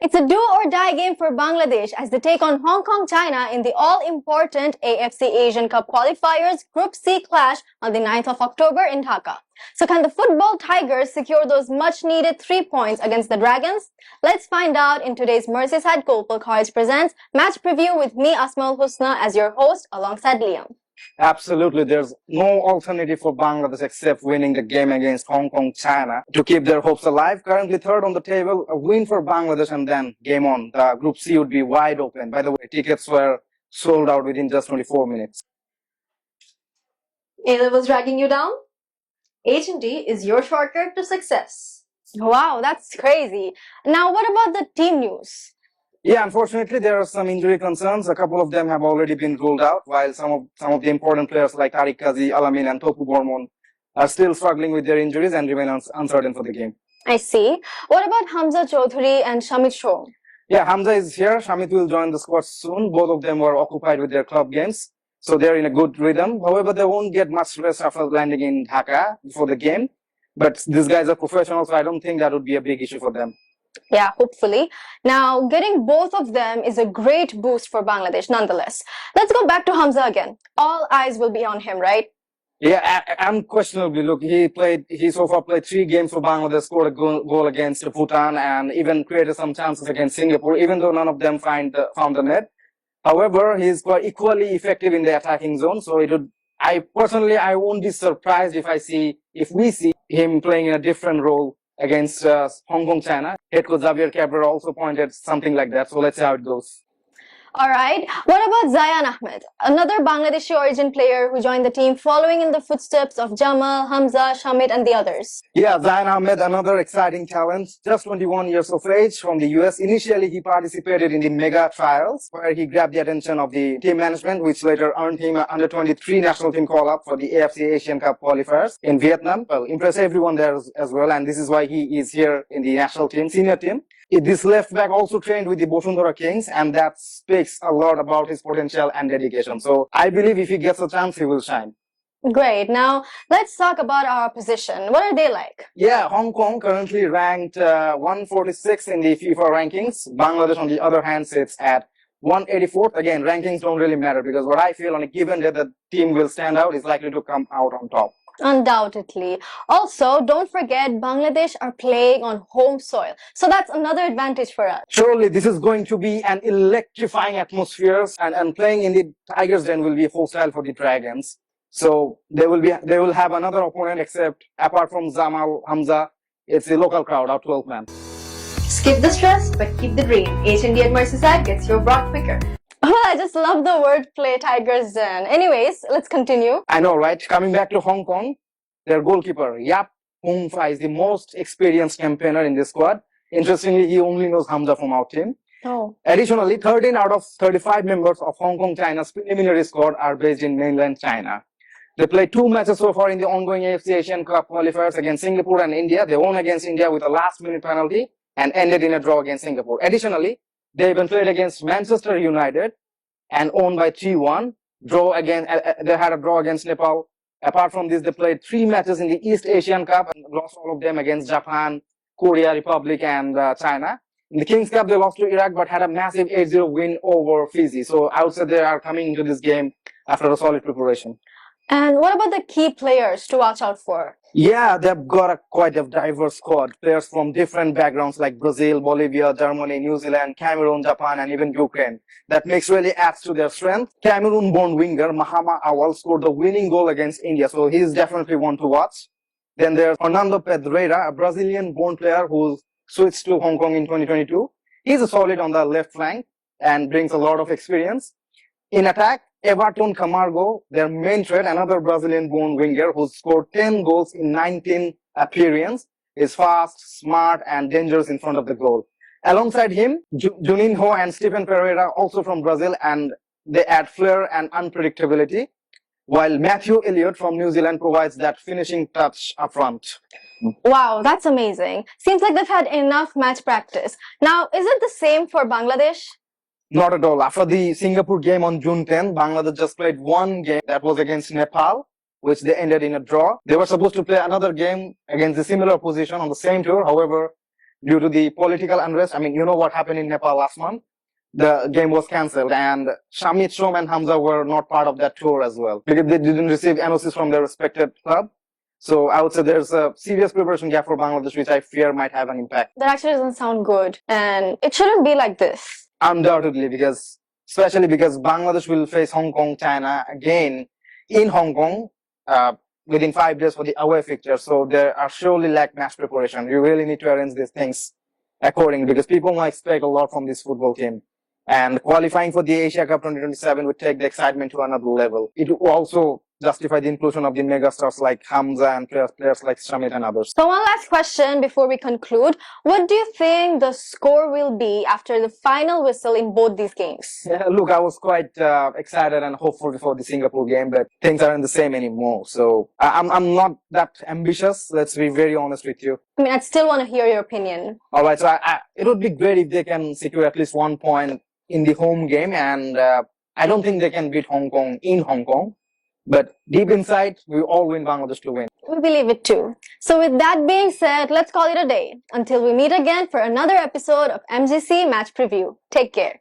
It's a do-or-die game for Bangladesh as they take on Hong Kong, China in the all-important AFC Asian Cup Qualifiers Group C clash on the 9th of October in Dhaka. So can the football Tigers secure those much-needed 3 points against the Dragons? Let's find out in today's Merseyside Global College presents Match Preview with me, Asma Husna, as your host alongside Liam. Absolutely, there's no alternative for Bangladesh except winning the game against Hong Kong, China to keep their hopes alive. Currently third on the table, a win for Bangladesh and then game on. The Group C would be wide open. By the way, tickets were sold out within just 24 minutes. A-levels dragging you down? H&D is your shortcut to success. Wow, that's crazy. Now what about the team news? Yeah, unfortunately, there are some injury concerns. A couple of them have already been ruled out, while some of the important players like Tariq Kazi, Alamin, and Topu Bormon are still struggling with their injuries and remain uncertain for the game. I see. What about Hamza, Choudhury, and Shamit Shome? Yeah, Hamza is here. Shamit will join the squad soon. Both of them were occupied with their club games, so they're in a good rhythm. However, they won't get much rest after landing in Dhaka before the game. But these guys are professionals, so I don't think that would be a big issue for them. Yeah, hopefully. Now, getting both of them is a great boost for Bangladesh nonetheless. Let's go back to Hamza again. All eyes will be on him, right? Yeah, unquestionably. Look, he so far played 3 games for Bangladesh, scored a goal against Bhutan, and even created some chances against Singapore, even though none of them found the net. However, he's quite equally effective in the attacking zone, so I won't be surprised if we see him playing in a different role against Hong Kong, China. Head coach Xavier Cabrera also pointed something like that, so let's see how it goes. Alright, what about Zayyan Ahmed, another Bangladeshi origin player who joined the team following in the footsteps of Jamal, Hamza, Shamit and the others? Yeah, Zayyan Ahmed, another exciting talent, just 21 years of age from the US. Initially, he participated in the mega trials where he grabbed the attention of the team management, which later earned him an under-23 national team call-up for the AFC Asian Cup qualifiers in Vietnam. Well, impressed everyone there as well, and this is why he is here in the national team, senior team. This left back also trained with the Bosundhara Kings, and that speaks a lot about his potential and dedication. So I believe if he gets a chance, he will shine. Great. Now, let's talk about our opposition. What are they like? Yeah, Hong Kong currently ranked 146 in the FIFA rankings. Bangladesh, on the other hand, sits at 184th. Again, rankings don't really matter because what I feel on a given day the team will stand out is likely to come out on top. Undoubtedly. Also, don't forget Bangladesh are playing on home soil. So that's another advantage for us. Surely this is going to be an electrifying atmosphere, and playing in the Tigers' Den will be hostile for the Dragons. So they will have another opponent, except apart from Jamal, Hamza, it's the local crowd, our 12 man. Skip the stress, but keep the dream. H&D at Merseyside gets your broth quicker. Well, I just love the wordplay, Tigers Den. Anyways, let's continue. I know, right? Coming back to Hong Kong, their goalkeeper, Yap Hung Fa, is the most experienced campaigner in this squad. Interestingly, he only knows Hamza from our team. Oh. Additionally, 13 out of 35 members of Hong Kong China's preliminary squad are based in mainland China. They played 2 matches so far in the ongoing AFC Asian Cup qualifiers against Singapore and India. They won against India with a last-minute penalty and ended in a draw against Singapore. Additionally, they even played against Manchester United and won by 3-1. They had a draw against Nepal. Apart from this, they played 3 matches in the East Asian Cup and lost all of them against Japan, Korea, Republic, and China. In the Kings Cup, they lost to Iraq but had a massive 8-0 win over Fiji. So I would say they are coming into this game after a solid preparation. And what about the key players to watch out for? Yeah, they've got quite a diverse squad. Players from different backgrounds like Brazil, Bolivia, Germany, New Zealand, Cameroon, Japan, and even Ukraine. That makes really adds to their strength. Cameroon-born winger Mahama Awal scored the winning goal against India, so he's definitely one to watch. Then there's Fernando Pedreira, a Brazilian-born player who switched to Hong Kong in 2022. He's a solid on the left flank and brings a lot of experience. In attack, Everton Camargo, their main threat, another Brazilian-born winger who scored 10 goals in 19 appearances, is fast, smart, and dangerous in front of the goal. Alongside him, Juninho and Stephen Pedreira, also from Brazil, and they add flair and unpredictability, while Matthew Elliott from New Zealand provides that finishing touch up front. Wow, that's amazing. Seems like they've had enough match practice. Now, is it the same for Bangladesh? Not at all. After the Singapore game on June 10, Bangladesh just played 1 game that was against Nepal, which they ended in a draw. They were supposed to play another game against a similar opposition on the same tour. However, due to the political unrest. I mean, you know what happened in Nepal last month? The game was cancelled, and Shamit, Shome, and Hamza were not part of that tour as well because they didn't receive NOCs from their respected club. So I would say there's a serious preparation gap for Bangladesh, which I fear might have an impact. That actually doesn't sound good, and it shouldn't be like this. Undoubtedly, especially because Bangladesh will face Hong Kong, China again in Hong Kong within 5 days for the away fixture. So there are surely lack match preparation. You really need to arrange these things accordingly because people might expect a lot from this football team. And qualifying for the Asia Cup 2027 would take the excitement to another level. It will also justify the inclusion of the megastars like Hamza and players like Shamit and others. So one last question before we conclude. What do you think the score will be after the final whistle in both these games? Yeah, look, I was quite excited and hopeful before the Singapore game, but things aren't the same anymore. So I'm not that ambitious. Let's be very honest with you. I mean, I'd still want to hear your opinion. All right, so it would be great if they can secure at least 1 point in the home game, and I don't think they can beat Hong Kong in Hong Kong. But deep inside, we all want Bangladesh to win. We believe it too. So with that being said, let's call it a day. Until we meet again for another episode of MGC Match Preview. Take care.